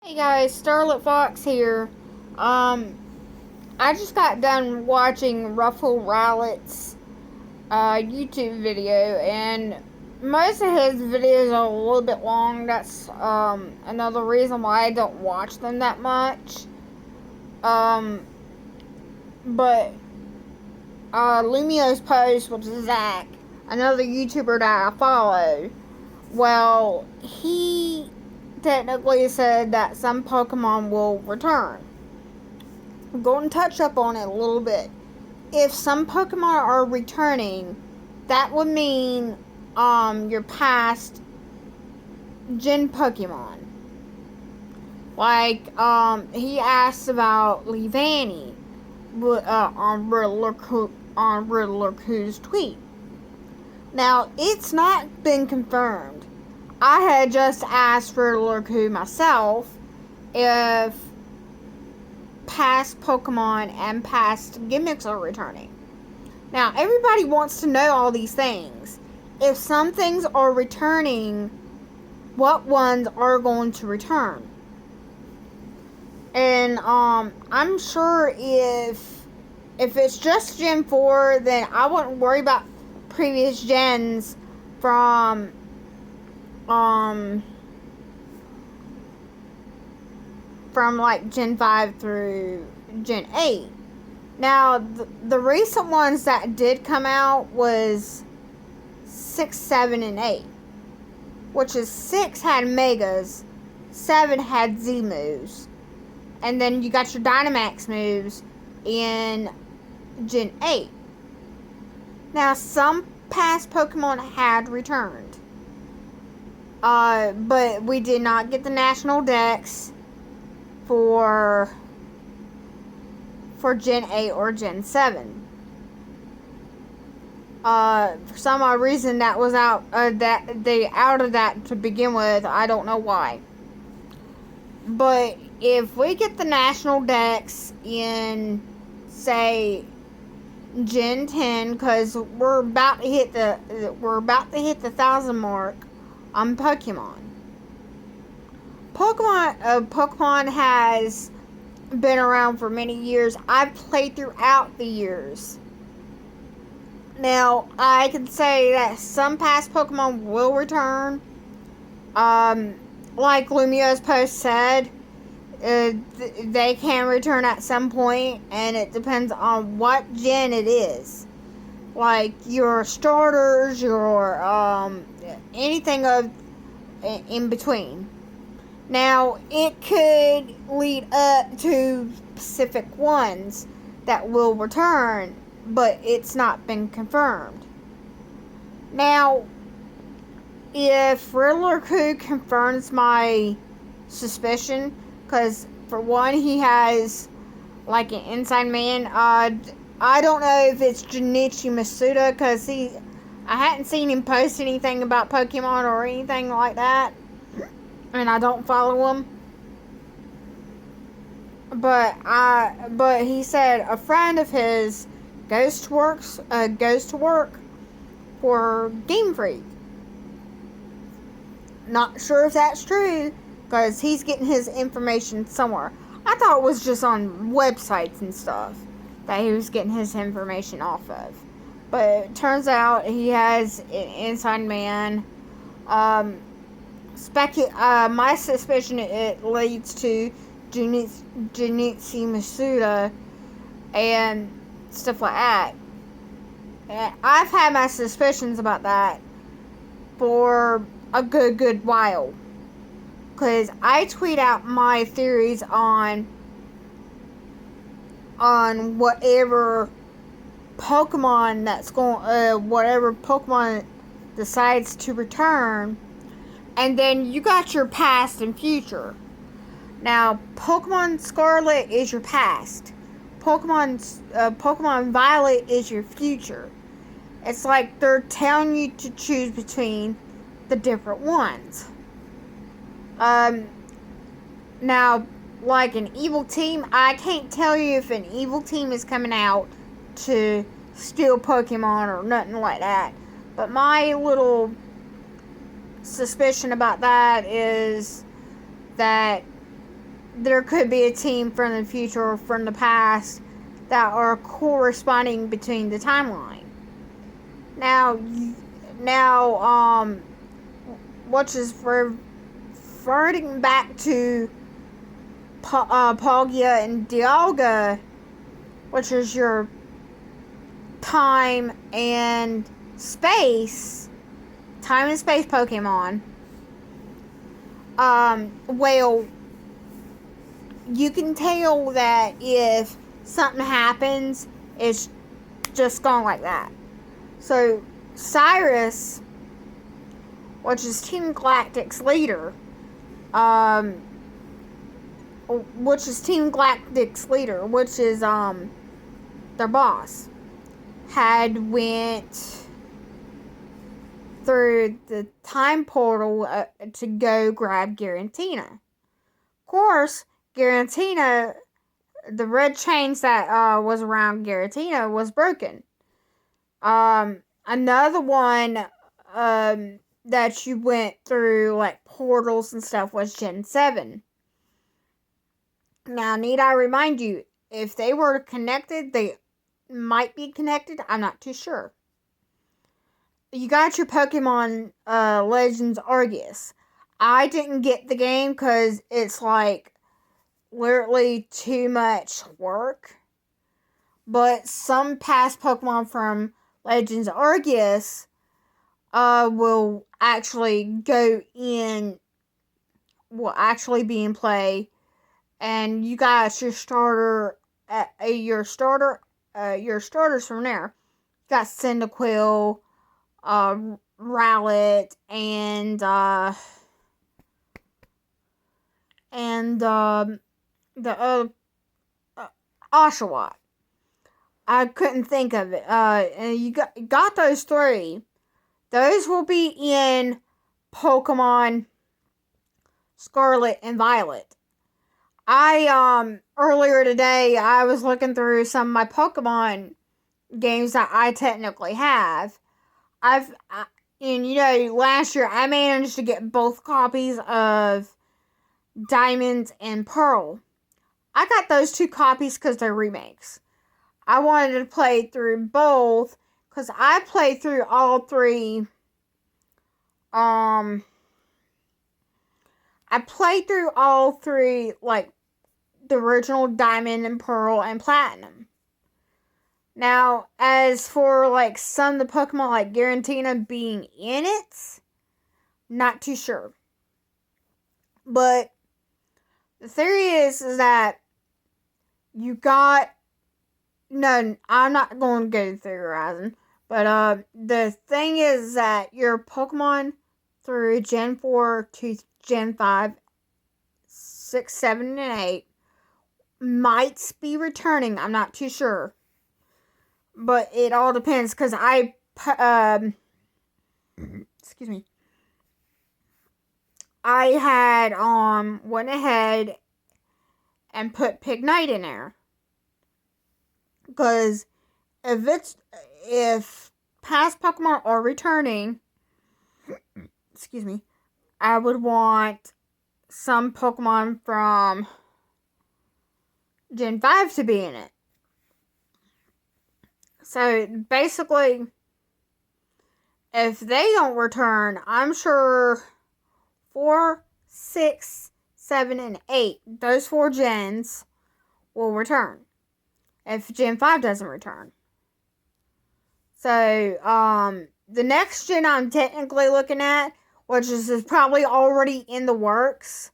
Hey guys, Starlit Fox here. Um, I just got done watching Ruffle Rowlett's YouTube video, and most of his videos are a little bit long. That's another reason why I don't watch them that much. Um, but Lumio's post with Zach, another YouTuber that I follow. Well, he technically said that some Pokemon will return. I'm going to touch up on it a little bit. If some Pokemon are returning, that would mean your past Gen Pokemon. Like he asked about Leavanny on Riddler's tweet. Now it's not been confirmed. I had just asked Riddler myself if past Pokemon and past gimmicks are returning. Now, everybody wants to know all these things. If some things are returning, what ones are going to return? And I'm sure if it's just Gen 4, then I wouldn't worry about previous gens from like Gen 5 through Gen 8. Now, the recent ones that did come out was 6, 7, and 8. Which is 6 had Megas, 7 had Z moves. And then you got your Dynamax moves in Gen 8. Now, some past Pokemon had returned. But we did not get the National Dex for Gen 8 or Gen 7. For some odd reason that was out that they out of that to begin with. I don't know why. But if we get the National Dex in, say, Gen 10, because we're about to hit the 1,000 mark on Pokemon. Pokemon has been around for many years. I've played throughout the years. Now, I can say that some past Pokemon will return. Like Lumio's post said, they can return at some point, and it depends on what gen it is. Like your starters, your anything of in between. Now, it could lead up to specific ones that will return, but it's not been confirmed. Now, if Riddler confirms my suspicion, because for one, he has like an inside man. I don't know if it's Junichi Masuda, because I hadn't seen him post anything about Pokemon or anything like that, and I don't follow him. But he said a friend of his goes to work for Game Freak. Not sure if that's true, because he's getting his information somewhere. I thought it was just on websites and stuff that he was getting his information off of. But it turns out he has an inside man. My suspicion it leads to Junichi Masuda and stuff like that. And I've had my suspicions about that for a good while, because I tweet out my theories on whatever Pokemon whatever Pokemon decides to return, and then you got your past and future. Now, Pokemon Scarlet is your past. Pokemon Violet is your future. It's like they're telling you to choose between the different ones. Now, like an evil team, I can't tell you if an evil team is coming out to steal Pokemon or nothing like that. But my little suspicion about that is that there could be a team from the future or from the past that are corresponding between the timeline. Now, which is reverting back to Palkia and Dialga, which is your time and space Pokemon. Well, you can tell that if something happens, it's just gone like that. So, Cyrus, which is Team Galactic's leader, which is their boss, had went through the time portal to go grab Giratina. Of course, Giratina, the red chains that was around Giratina was broken. Another one that you went through, like portals and stuff, was Gen 7. Now, need I remind you, if they were connected, they might be connected. I'm not too sure. You got your Pokemon Legends Arceus. I didn't get the game because it's like literally too much work. But some past Pokemon from Legends Arceus will actually be in play, and you got your starters from there. You got Cyndaquil, Rowlet, and the Oshawott. I couldn't think of it. And you got those three. Those will be in Pokemon Scarlet and Violet. I earlier today I was looking through some of my Pokemon games that I technically have. And last year I managed to get both copies of Diamond and Pearl. I got those 2 copies because they're remakes. I wanted to play through both because I played through all 3. I played through all 3, like the original Diamond and Pearl and Platinum. Now, as for like some of the Pokemon like Giratina being in it, not too sure. But the theory is that you got... No, I'm not going to go theorizing. But the thing is that your Pokemon through Gen 4 to Gen 5, 6, 7, and 8 might be returning. I'm not too sure. But it all depends because excuse me. I had went ahead and put Pignite in there. Because if past Pokemon are returning, excuse me, I would want some Pokemon from Gen 5 to be in it. So basically, if they don't return, I'm sure 4, 6, 7, and 8, those 4 gens will return. If Gen 5 doesn't return. So, the next gen I'm technically looking at, which is probably already in the works,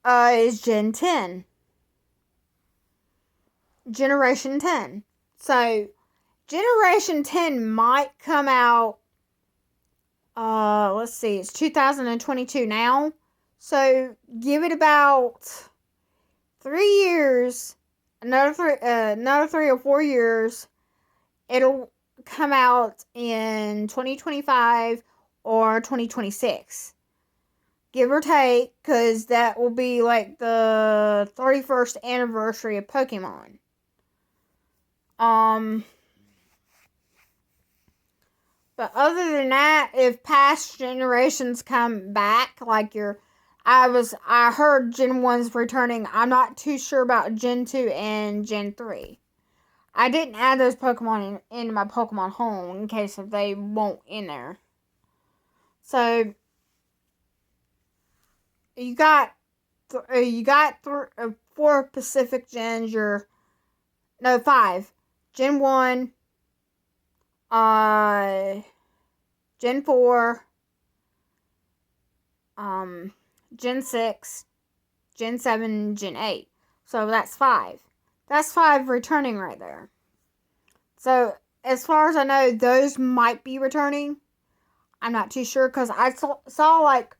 is Gen 10. Generation 10. So, Generation 10 might come out, let's see, it's 2022 now. So, give it about 3 years, another 3 or 4 years, it'll come out in 2025 or 2026. Give or take, because that will be like the 31st anniversary of Pokemon. But other than that, if past generations come back, like your I heard Gen 1's returning. I'm not too sure about Gen 2 and Gen 3. I didn't add those Pokemon into my Pokemon home in case if they won't in there. So you got 4 Pacific gens. No, 5. Gen 1, Gen 4, Gen 6, Gen 7, Gen 8. So that's 5. That's 5 returning right there. So as far as I know, those might be returning. I'm not too sure because I saw like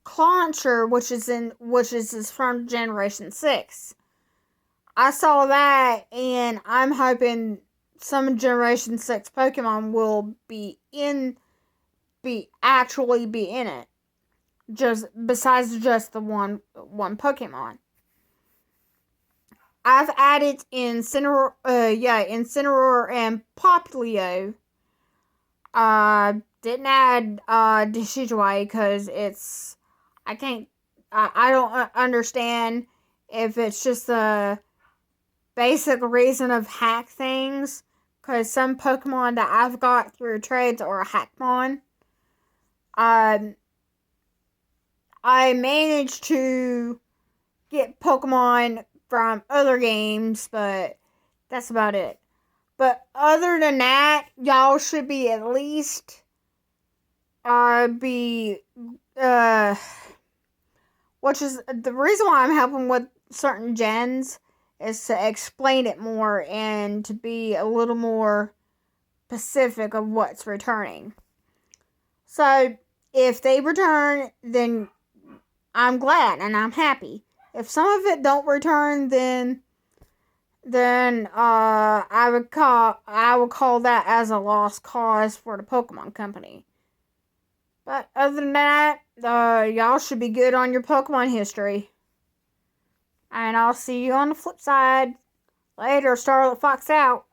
Clauncher, which is from Generation 6. I saw that, and I'm hoping some Generation 6 Pokemon will actually be in it. Just besides just the one Pokemon. I've added Incineroar and Popplio. Didn't add Decidueye because I don't understand if it's just a basic reason of hack things, because some Pokemon that I've got through trades are Hackmon. I managed to get Pokemon from other games, but that's about it. But other than that, y'all should be at least which is the reason why I'm helping with certain gens is to explain it more and to be a little more specific of what's returning. So if they return, then I'm glad and I'm happy. If some of it don't return, then I would call that as a lost cause for the Pokemon Company. But other than that, y'all should be good on your Pokemon history. And I'll see you on the flip side. Later, Starlet Fox out.